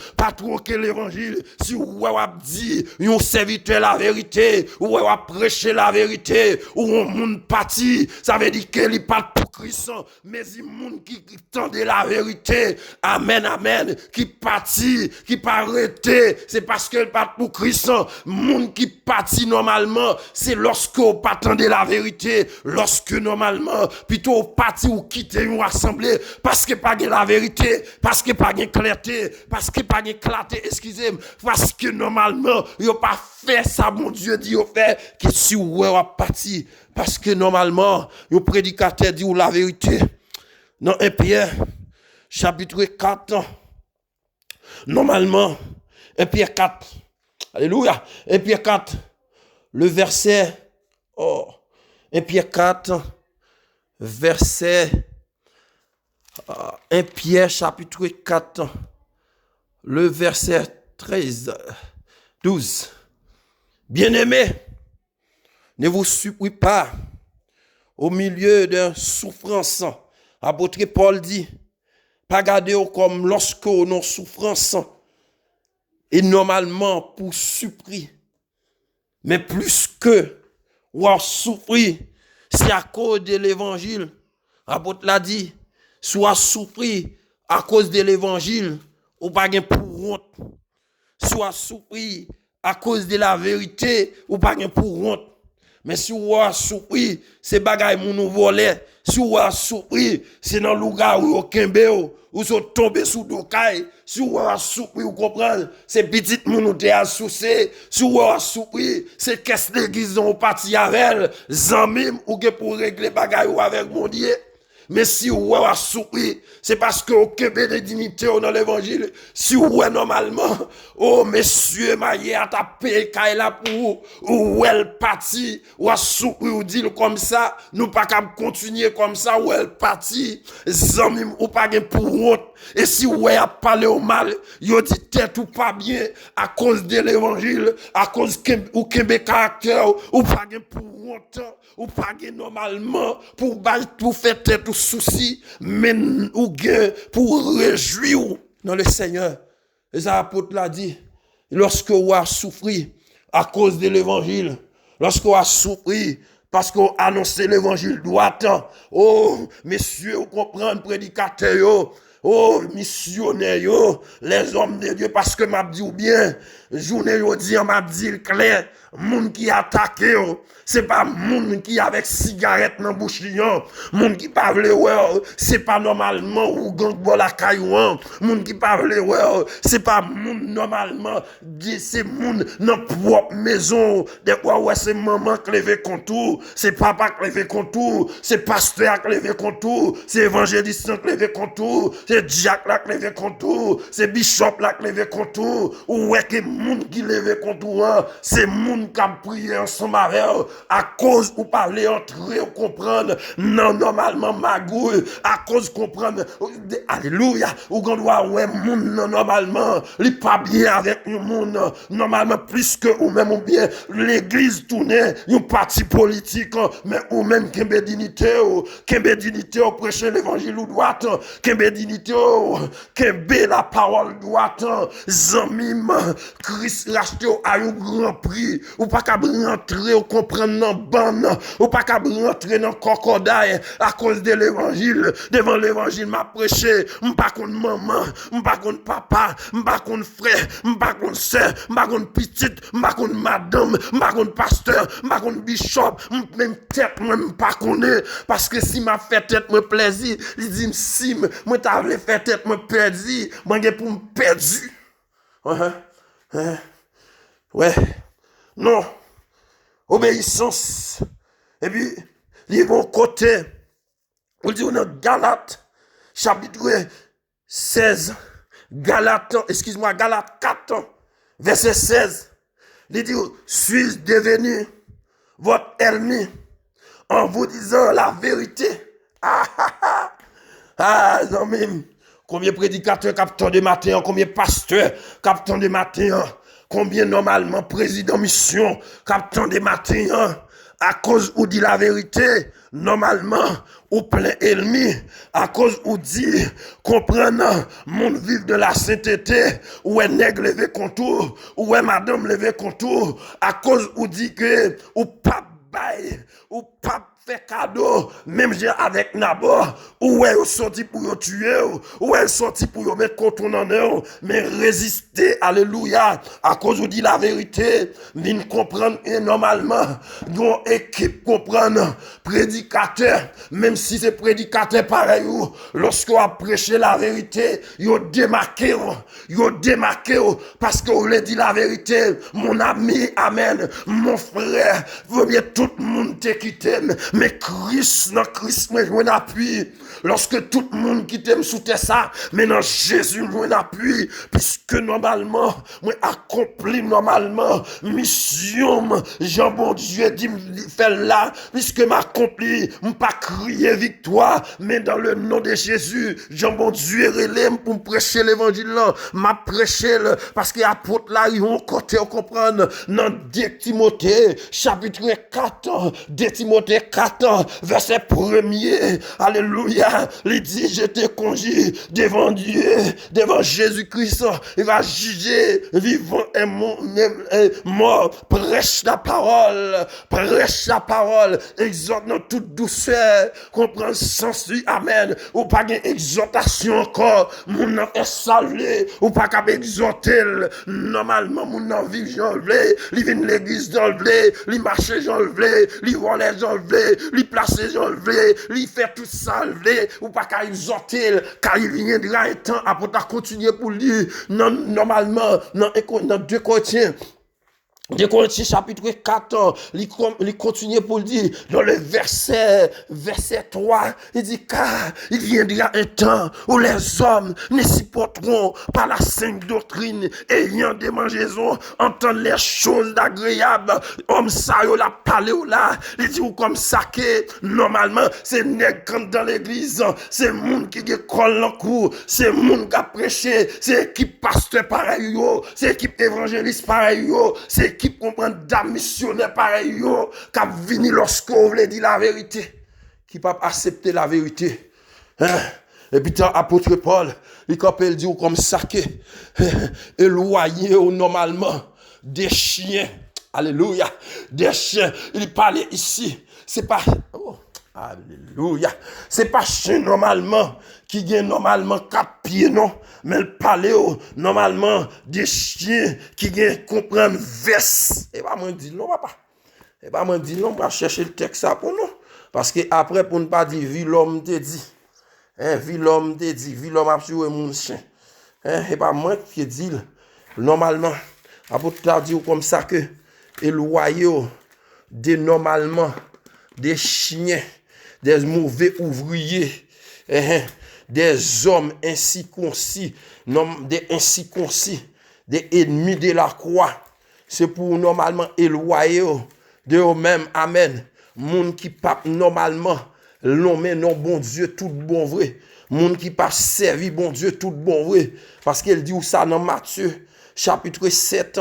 si ou a dit un serviteur la vérité, ou a prêcher la vérité, ou un monde parti, ça veut dire qu'il n'est pas pour Christ, mais il monde qui tende la vérité, amen, amen, qui parti, qui pas arrêté, c'est parce que pas pour Christ, monde qui parti normalement, c'est lorsque on pas attendre la vérité, lorsque normalement, plutôt parti ou quitter une assemblée, parce que pas la vérité, parce que pas clarté, parce que pas clarté, excusez-moi, parce que normalement, yo pas fait ça, mon Dieu dit, yo fait, que si ou parti, parce que normalement, yo prédicateur dit ou la vérité. Dans 1 Pierre, chapitre 4, normalement, 1 Pierre 4, alléluia, 1 Pierre 4, le verset, 1 Pierre 4, verset, 1 Pierre chapitre 4, le verset 13, 12. Bien-aimés, ne vous supplie pas au milieu d'une souffrance. Apôtre Paul dit, pas garder comme lorsque nous avons souffrance. Et normalement, pour souffrir. Mais plus que ou souffrir, c'est à cause de l'évangile. Apôtre l'a dit, soit souffrir à cause de l'évangile, ou pas pour honte. Soit souffrir à cause de la vérité, ou pas pour honte. Mais si vous avez souffri, c'est bagay moun nou volé. Si vous avez souffri, c'est dans le lugar où vous kembe ou vous tombé sous dokay. Si vous avez souffri, vous comprenez, c'est petit moun ou te assoucé. Si vous avez souffri, c'est qu'est-ce l'église ou parti avec elle, zanmim ou que pour régler bagay ou avec mon Dieu. Mais si ou a souri, c'est parce que aucun dignité dans l'évangile. Si ou normalement, oh monsieur, maillé à taper, là pour ou elle parti, ou a souri ou dit comme ça, nous pas qu'à continuer comme ça, ou elle parti, zami ou pas pour honte. Et si ou a parlé au mal, yo dit tête ou pas bien, à cause de l'évangile, à cause ou kembe caractère, ou pas pour honte, ou pas normalement, pour faire tête ou souci, mais ou gain pour réjouir dans le Seigneur. Les apôtres l'a dit, lorsque vous avez souffert à cause de l'évangile, lorsque vous avez souffert parce qu'on annonce l'évangile droit, oh, messieurs, vous comprenez, prédicateurs, oh, missionnaires, les hommes de Dieu, parce que m'a dit ou bien, journée aujourd'hui, m'a dit clair, moun qui attaque, c'est pas moun qui avec cigarette dans bouche lion, moun qui pas vle c'est pas normalement ou gang bo la caillou, moun qui pas vle c'est pas moun normalement, c'est moun dans propre maison, des fois ouais c'est maman qui lève contour, c'est papa qui lève contour, c'est pasteur qui lève contour, c'est évangéliste qui lève contour, c'est diacre là qui lève contour, c'est bishop là qui lève contour, ou ouais que moun qui lève contour, c'est moun qui a prié ensemble avec à cause ou parler entrer ou comprendre non normalement magouille à cause comprendre alléluia ou qu'on doit ouais moun non normalement li pas bien avec le monde normalement plus que ou même ou bien l'église tourner un parti politique mais ou même kembe dignité ou prêcher l'évangile ou droite kembe dignité kembe la parole droite zamim Christ racheté à un grand prix ou pas qu'à rentrer ou comprendre dans ban ou pas qu'à rentrer dans crocodile à cause de l'évangile devant l'évangile m'a prêché m'pas contre maman m'pas contre papa m'pas contre frère m'pas contre sœur m'pas contre petite m'pas contre madame m'pas contre pasteur m'pas contre bishop même tête moi m'pas connaît parce que si m'a fait tête me plaisir il dit si moi t'avais fait tête me plaisir moi pour me perdu ouais non obéissance. Et puis, ils vont côté. On dit dans Galates, chapitre 16. Galates 4, verset 16. Il dit, suis-je devenu votre ennemi en vous disant la vérité? Non même. Combien de prédicateurs capteurs de matin, combien de pasteurs capteurs de matin, combien normalement président mission capteurs de matin, à cause où dit la vérité, normalement, ou plein ennemi, à cause où dit, comprenant, monde vivre de la sainteté, ou est nègre levé contour, ou est madame levé contour, à cause où dit que, ou pas bail, ou pas fait cadeau, même j'ai avec Nabor, ou est sorti pour yo tuer, ou est sorti pour yo mettre contre en eux, mais résister, alléluia, à cause où dit la vérité, vin comprendre et normalement, une équipe comprendre, prédicateur, même si c'est prédicateur pareil, lorsqu'on a prêché la vérité, yo démarqué, parce qu'on a dit la vérité, mon ami, amen, mon frère, vaut mieux tout le monde te quitter, mais Christ, moi, je m'en appuie. Lorsque tout le monde qui t'aime sous ça, mais dans Jésus, je m'en appuie. Puisque normalement, moi, accompli normalement, mission, Jean bon Dieu dit, fait là, puisque m'accompli, pas crier victoire, mais dans le nom de Jésus, Jean bon Dieu relève pour prêcher l'évangile là, m'a prêché parce que apôtre là, ils ont côté comprendre, dans 2 Timothée, chapitre 4, 2 Timothée 4, verset 1er, alléluia, il dit, je te conjure devant Dieu, devant Jésus-Christ, il va juger vivant et mort, prêche la parole, exhorte dans toute douceur, comprend sens du amen, ou pas une exhortation encore, mon nom est salvé, ou pas qu'à exhorter, normalement, mon nom vit, j'enlevé, il vient de l'église, j'enlevé, il marche, j'enlevé, il vole, j'enlevé, il place, j'enlevé, il fait tout ça, enlevé, ou pas qu'à exhorter, car il viendra un temps, après t'as continué pour lui, non, normalement, non, 2 Corinthiens, De Corinthiens chapitre 4, il continue pour le dire, dans le verset 3, il dit, car il viendra un temps où les hommes ne supporteront pas la sainte doctrine, ayant des mangeaisons, entendre les choses agréables, homme ça, yo la parlé ou là, il dit, ou comme ça que, normalement, c'est nègre dans l'église, c'est monde qui colle en cours, c'est monde qui a prêché, c'est équipe pasteur pareil, c'est équipe évangéliste pareil, c'est qui comprend d'âme missionnaire pareil yo, qui vini lorsque vous voulez dire la vérité, qui pas accepter la vérité. Hein? Et puis apôtre Paul, il dit comme ça que éloigné normalement des chiens. Alléluia. Des chiens. Il parlait ici. C'est pas alléluia. C'est pas chien normalement qui gagne normalement 4 pieds non, mais le palais normalement des chiens qui gagne comprendre veste. Et pas moi dire non papa. Et pas moi dire non, on va chercher le texte ça pour nous parce que après pour ne pas dire vie l'homme te dit. Hein, vie l'homme te dit, vie l'homme a joué mon chien. Hein, et pas moi qui dit normalement apôtre dit comme ça que éloigné de normalement des chiens, des mauvais ouvriers, des hommes incirconcis, des incirconcis, des ennemis de la croix. C'est pour normalement éloigner de eux-mêmes. Amen. Moun qui pas normalement nommé non bon Dieu tout bon vrai. Moun qui pas servi bon Dieu tout bon vrai. Parce qu'il dit où ça dans Matthieu chapitre 7.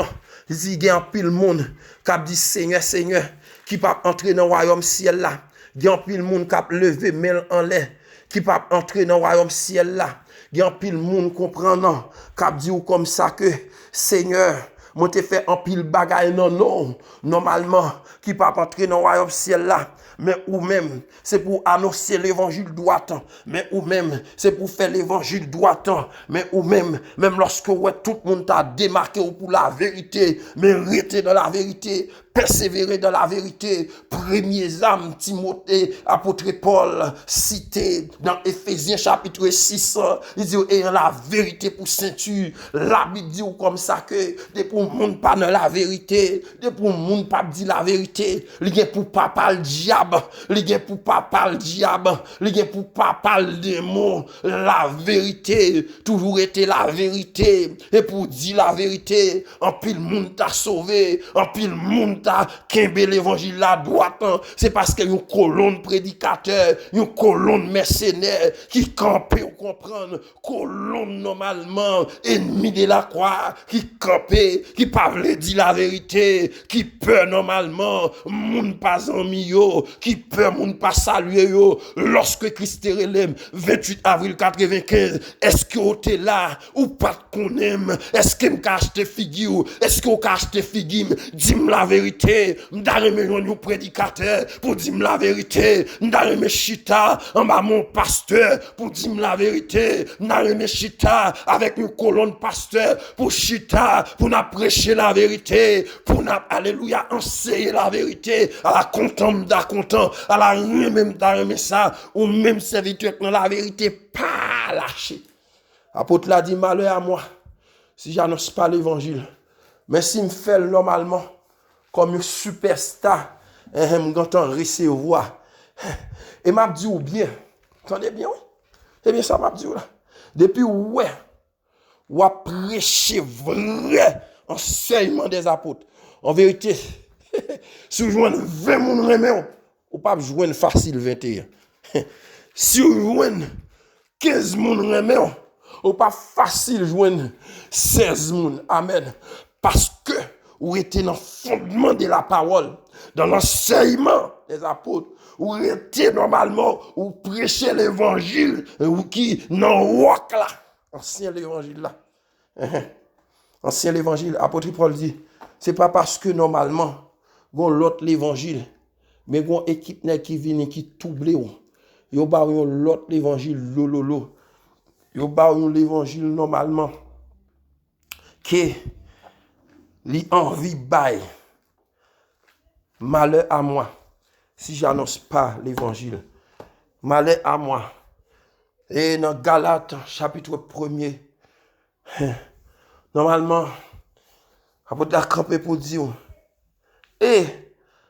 Il dit il y a un pile monde qui dit Seigneur, Seigneur, qui pas entrer dans le royaume ciel là. Il y a un pile monde qui a levé main en l'air, qui pas entrer dans le royaume ciel là. Il y a un pile monde comprenant qui a dit comme ça que Seigneur, moi te fait un pile bagaille non normalement qui pas entrer dans le royaume ciel là. Mais ou même, c'est pour annoncer l'évangile droit. Mais ou même, c'est pour faire l'évangile droit. Mais ou même lorsque ouais, tout le monde t'a démarqué pour la vérité, mais rester dans la vérité, persévérer dans la vérité. Premiers âmes, Timothée, apôtre Paul, cité dans Éphésiens chapitre 6, il dit, ayant la vérité pour ceinture. La Bible dit comme ça que, de pour le monde pas dans la vérité, de pour le monde pas dit la vérité, il y a pour pas parler le diable, il y a pour pas parler le diable, il y a pour pas parler des mots, la vérité, toujours été la vérité, et pour dire la vérité, en pile monde t'a sauvé, en pile monde t'a kembe l'évangile la droite, c'est parce que une colonne prédicateur, une colonne mercenaire, qui campait ou comprendre, colonne normalement, ennemi de la croix, qui campait, qui pas voulait dire la vérité, qui peur normalement, monde pas en yo, qui peur monde pas saluer yo, lorsque Christ est relève, 28 avril 95, est-ce que vous êtes là, ou pas qu'on aime, est-ce que m'ka acheté figure, est-ce que vous acheté figure, dis-moi la vérité, m'dareme yon prédicateur, pour dire la vérité, m'dareme chita, en bas mon pasteur, pour dire la vérité, m'dareme chita, avec une colonne pasteur, pour chita, pour n'a prêcher la vérité, pour n'a, alléluia, enseigner la vérité, à la content, à la même d'arrimer ça, ou même serviteur dans la vérité, pas lâcher. Apôtre l'a dit, malheur à moi, si j'annonce pas l'évangile. Mais si me fait normalement, comme un superstar, m'entend recevoir. Et m'a dit ou bien, entendez bien, oui? C'est bien ça m'a dit là. Depuis ouais, ou a prêché vrai enseignement des apôtres. En vérité, si vous jouez 20 moun remè, ou pas jouer facile 21. Si vous jouez 15 moun remè, ou pas facile jouer 16 moun. Amen. Parce que ou était dans le fondement de la parole, dans l'enseignement des apôtres, ou était normalement, ou prêcher l'évangile, ou qui dans rock là, ancien l'évangile là. Ancien l'évangile, apôtre Paul dit, c'est pas parce que normalement, gon l'autre l'évangile, mais gon équipe qui vient qui touble ou. Yo ba l'autre l'évangile lololo. Yo ba l'évangile normalement que li envie bail. Malheur à moi si j'annonce pas l'évangile. Malheur à moi. Et dans Galates chapitre 1er, normalement, apôtre a campé pour dire Et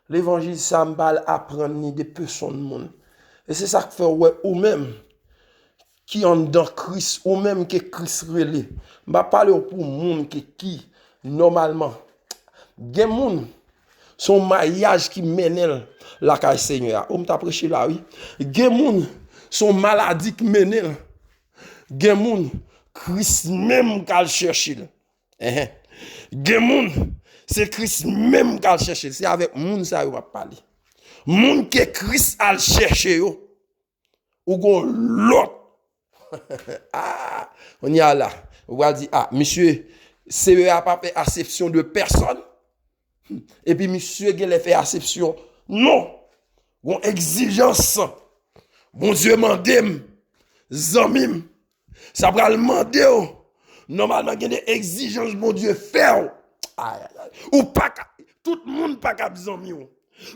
l'évangile, ça m'a apprendre ni des personnes de monde. Et c'est ça que fait ouais, ou même qui en dans Christ, ou même que Christ relé. M'a parler pour monde qui normalement gen moun son mariage qui mène la caille Seigneur. On t'a prêché là oui. Gen moun son maladie qui mène. Gen moun Christ même qu'al chercher. Gen moun c'est Christ même qu'al chercher. C'est avec moun ça va parler. Moun que Christ al chercher yo. Ou gon l'autre. Ah, on y a là. On va dire ah monsieur CEA pas fait acception de personne. Et puis monsieur gèle fait acception. Non. Gon exigence. Bon Dieu mandem zamim. Ça va demander normalement il y a des exigences mon Dieu faire. Ou pas tout le monde pas cap zami.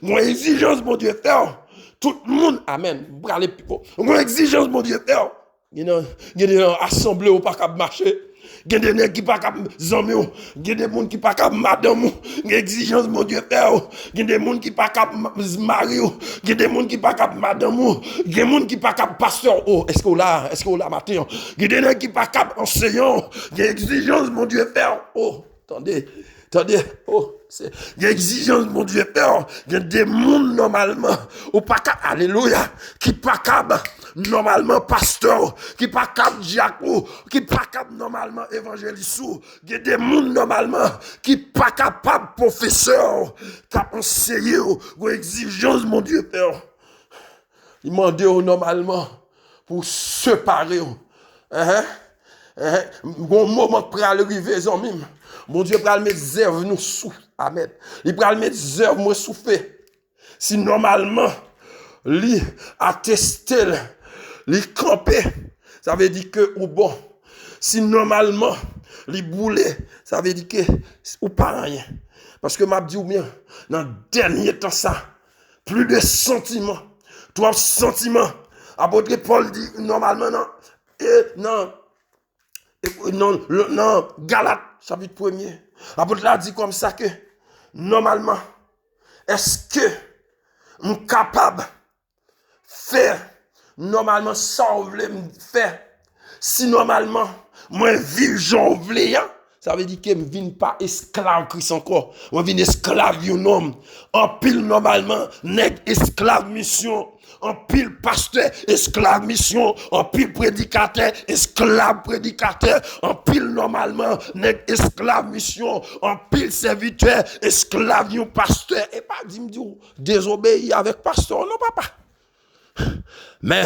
Mon exigence mon Dieu faire. Tout le monde amen. Mon exigence mon Dieu faire. Il y a des assemblées ou pas cap marcher. Il y a des gens qui pas cap zami. Il y a des gens qui pas cap madame. Il y a exigence mon Dieu faire. Il y a des gens qui pas cap mari. Il y a des gens qui pas cap madame. Il y a des gens qui pas cap pasteur. Oh, est-ce qu'on là matin? Il y a des gens qui pas cap enseignant. Il y a exigence mon Dieu faire. Oh, attendez, oh, il y a exigence, mon Dieu, Père. Il y a des mondes, normalement, ou pas cap, alléluia, qui pas cap, normalement, pasteur, qui pas cap, diacre, qui pas cap, normalement, évangéliste, il y a des mondes, normalement, qui pas capable, professeur, qui a enseigné, ou exigence, mon Dieu, Père. Il m'a dit, normalement, pour séparer, bon moment pour arriver, zomim. Mon Dieu, pour mettre zèvres nous sous. Amen. Il pour mettre zèvres moi sous fait. Si normalement, li attesté, li campé, ça veut dire que ou bon. Si normalement, li boulé, ça veut dire que ou pas rien. Parce que m'a dit ou bien, dans le dernier temps ça, plus de sentiments. 3 sentiments. Apôtre Paul dit normalement non. Non, Galates, chapitre 1er. Apôtre a dit comme ça que, normalement, est-ce que je suis capable de faire, normalement, ça on veut faire, si normalement, moi, vis j'en voulais, ça veut dire que je ne viens pas esclave Christ encore. Je viens esclave d'un homme. En pile, normalement, n'est esclave mission. En pile pasteur, esclave mission, en pile prédicateur, esclave prédicateur, en pile normalement, n'est esclave mission, en pile serviteur, esclave yon pasteur. Et pas dit désobéir avec pasteur, non papa. Mais,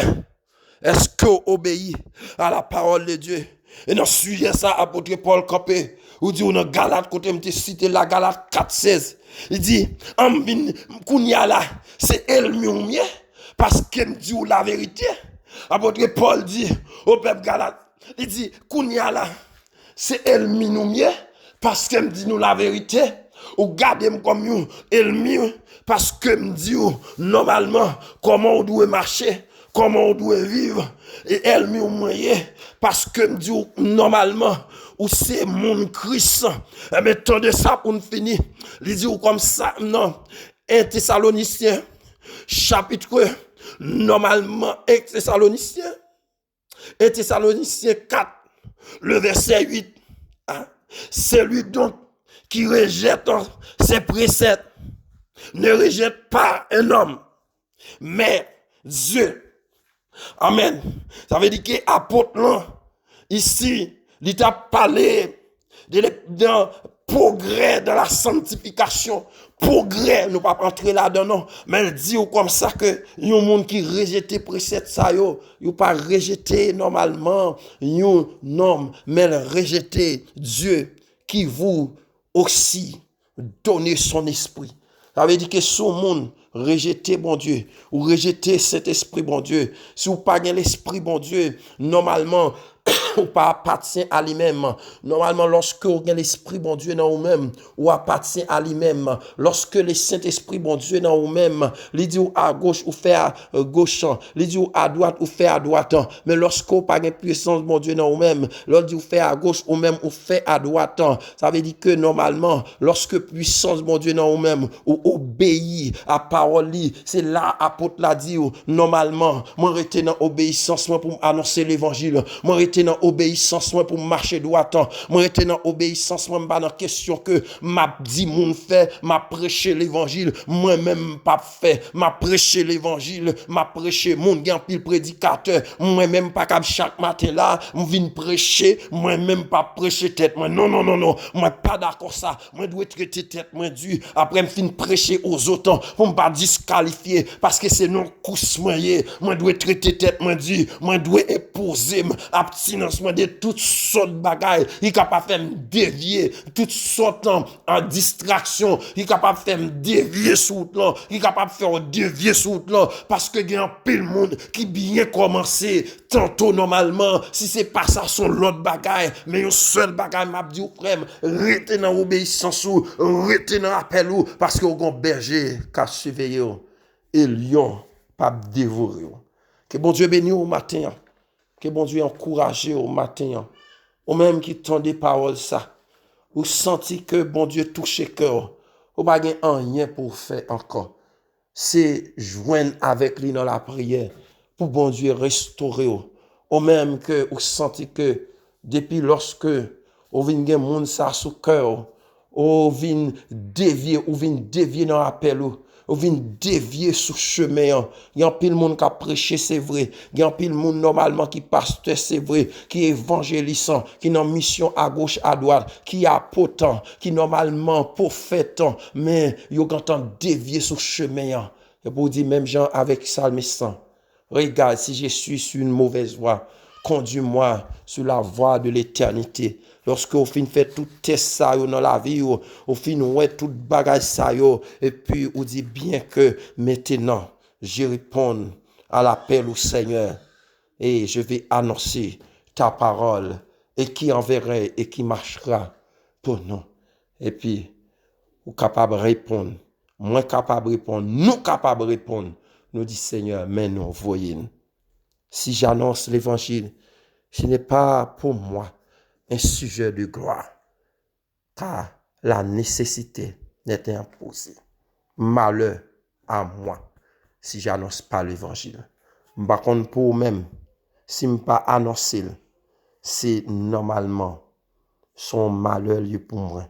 est-ce que obéit à la parole de Dieu? Et dans sujet ça, apôtre Paul Campé, ou dit, dans Galate, côté m'te cité la Galate 4:16, il dit, kounya la, c'est elle mieux. Parce qu'elle me dit la vérité. Apôtre Paul dit au peuple Galate, il dit, Kounia là, c'est elle nous mieux, parce qu'elle me dit nous la vérité. Ou gardez-moi comme nous, elle mieux, parce qu'elle me dit normalement comment on doit marcher, comment on doit vivre. Et elle mieux moyen, parce qu'elle me dit normalement, ou c'est mon Christ. Mais attendez ça pour nous finir. Il dit comme ça, non. 1 Thessaloniciens, chapitre normalement, Thessaloniciens 4, le verset 8. Hein? C'est lui donc qui rejette ses préceptes. Ne rejette pas un homme, mais Dieu. Amen. Ça veut dire que l'apôtre, ici, il t'a parlé de progrès dans la sanctification. Progrès, nous pas entrer là-dedans, non. Mais il dit comme ça que y a un monde qui rejette précepte ça, yo pas rejeté normalement, non, mais rejeter Dieu qui vous aussi donne son esprit. Ça veut dire que son monde rejeter bon Dieu, ou rejeter cet esprit bon Dieu. Si vous pas l'esprit bon Dieu, normalement, ou pas appartient à lui-même. Normalement, lorsque vous avez l'Esprit, bon Dieu, dans vous-même, ou appartient à lui-même. Lorsque le Saint-Esprit, bon Dieu, dans vous-même, il dit à gauche ou fait à gauche, il dit à droite ou fait à droite. Mais lorsque vous pas de puissance, bon Dieu, dans vous-même, l'autre dit ou fait à gauche ou même ou fait à droite. Ça veut dire que normalement, lorsque puissance, bon Dieu, dans vous-même, ou obéit à parole, c'est là, apôtre l'a dit, normalement, moi, rester dans obéissance, moi, pour annoncer l'évangile. Moi, rester dans obéissance, moi, pour marcher droit. Moi, rester dans obéissance, moi, pas dans question que m'a dit mon fait, m'a prêché l'évangile. Moi-même, pas fait, m'a prêché l'évangile, m'a prêché mon gain pile prédicateur. Moi-même, pas comme chaque matin là, je viens prêcher, moi-même, pas prêcher tête. Moi, non, non, non, non, moi, pas d'accord ça. Moi, dois traiter tête, moi, dû. Après, je finis prêcher aux autres, pour me pas disqualifier, parce que c'est non cousse moyen. Moi, dois traiter tête, moi, dû. Moi, dois épouser, abstinence, moi, de toutes sortes de bagailles. Il est capable de faire me dévier, toutes sortes en distraction. Il est capable de faire me dévier sous là. Il est capable de faire dévier sous là, parce que il y a un pile monde qui bien commencé, tantôt normalement, si c'est pas ça, son l'autre bagaille, mais un seul bagaille, m'a dit, frère, restez dans l'obéissance ou, restez dans l'appel ou, parce que vous avez un berger qui a surveillé et lion pas dévoré. Que bon Dieu bénisse au matin. Que bon Dieu encourage au matin. Ou même qui tend des paroles ça. Ou senti que bon Dieu touche cœur. Ou pas rien pour faire encore. C'est joindre avec lui dans la prière pour bon Dieu restaurer. Ou même que ou senti que depuis lorsque ou vient gen moun ça sous cœur, ou vient dévier dans l'appel ou vient dévier sous chemin. Il y a pile monde qui a prêché, c'est vrai. Il y a pile monde normalement qui pasteur, c'est vrai, qui évangélisant, qui dans mission à gauche, à droite, qui apôtant, qui normalement prophète, mais il y a dévier sous chemin. Et pour dire même gens avec psalmiste, regarde si je suis sur une mauvaise voie, conduis-moi sur la voie de l'éternité. Lorsque vous fin fait tout test ça dans la vie, vous fin ouais tout bagage ça et puis vous dit bien que maintenant je réponds à l'appel au Seigneur et je vais annoncer ta parole et qui enverrait et qui marchera pour nous. Et puis vous capable de répondre, moi capable de répondre, nous capable de répondre. Nous dit Seigneur, mais nous voyons. Si j'annonce l'évangile, ce n'est pas pour moi un sujet de gloire, car la nécessité n'est imposée. Malheur à moi si j'annonce pas l'évangile. Par contre, pour même, si je ne pas annoncer, c'est normalement son malheur lieu pour moi.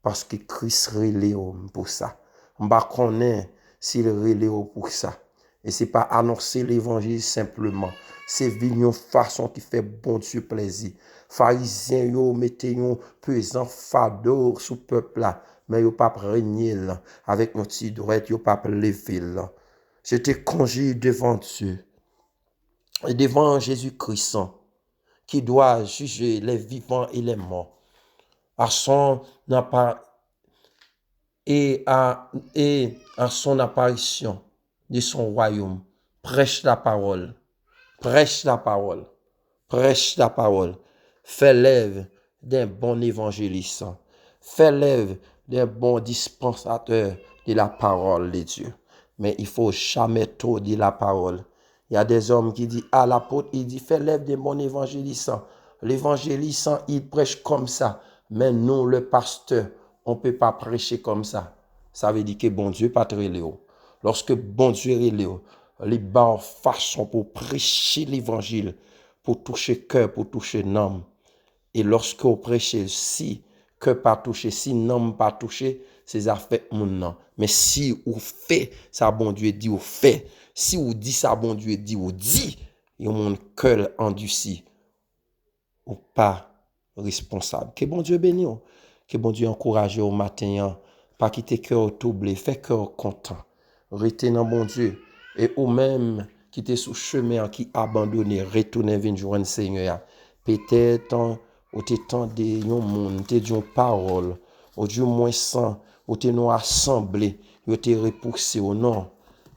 Parce que Christ relève pour ça. Je ne connais pas s'il relève pour ça. Et ce n'est pas annoncer l'évangile simplement. C'est une façon qui fait bon Dieu plaisir. Pharisiens, yo mettez yon pesant fardeau sous peuple là. Mais yo pas régner là. Avec un petit droite, yo pas lever là. Je te conjure devant Dieu. Et devant Jésus-Christ, qui doit juger les vivants et les morts. À son à son apparition de son royaume, prêche la parole, prêche la parole, prêche la parole, fais l'œuvre d'un bon évangéliste, fais l'œuvre d'un bon dispensateur de la parole de Dieu. Mais il faut jamais trop dire la parole. Il y a des hommes qui disent, ah l'apôtre, il dit, fais l'œuvre d'un bon évangéliste. L'évangéliste, il prêche comme ça. Mais nous, le pasteur, on ne peut pas prêcher comme ça. Ça veut dire que bon Dieu pas très léo. Lorsque bon Dieu est léo, les bonnes façons pour prêcher l'évangile, pour toucher cœur, pour toucher l'âme. Et lorsque vous prêchez, si cœur pas touché, si l'âme pas touché, c'est affaire mon nom. Mais si vous faites ça, bon Dieu dit, vous faites. Si vous dites ça, bon Dieu dit, vous dit, et mon cœur endurci, ou pas responsable. Que bon Dieu bénisse. Que bon Dieu encourage au matin. Pas quitter cœur troublé, fait cœur content. Restez dans bon Dieu. Et ou même qui était sous chemin, qui abandonné, retourner venir joindre Seigneur. Peut-être, ou t'étendez yon monde, t'es d'une parole, ou du moins sans, ou t'es non assemblé, ou t'es repoussé, ou non.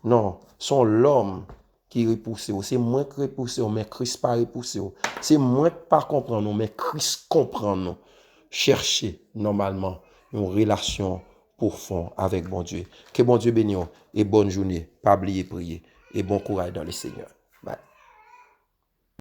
Non, son l'homme qui repousse, c'est moi qui repousse, mais Christ pas repousse. C'est moi qui pas comprendre, mais Christ comprend nous. Chercher normalement une relation profonde avec bon Dieu. Que bon Dieu bénisse et bonne journée. Pas oublier prier et bon courage dans le Seigneur.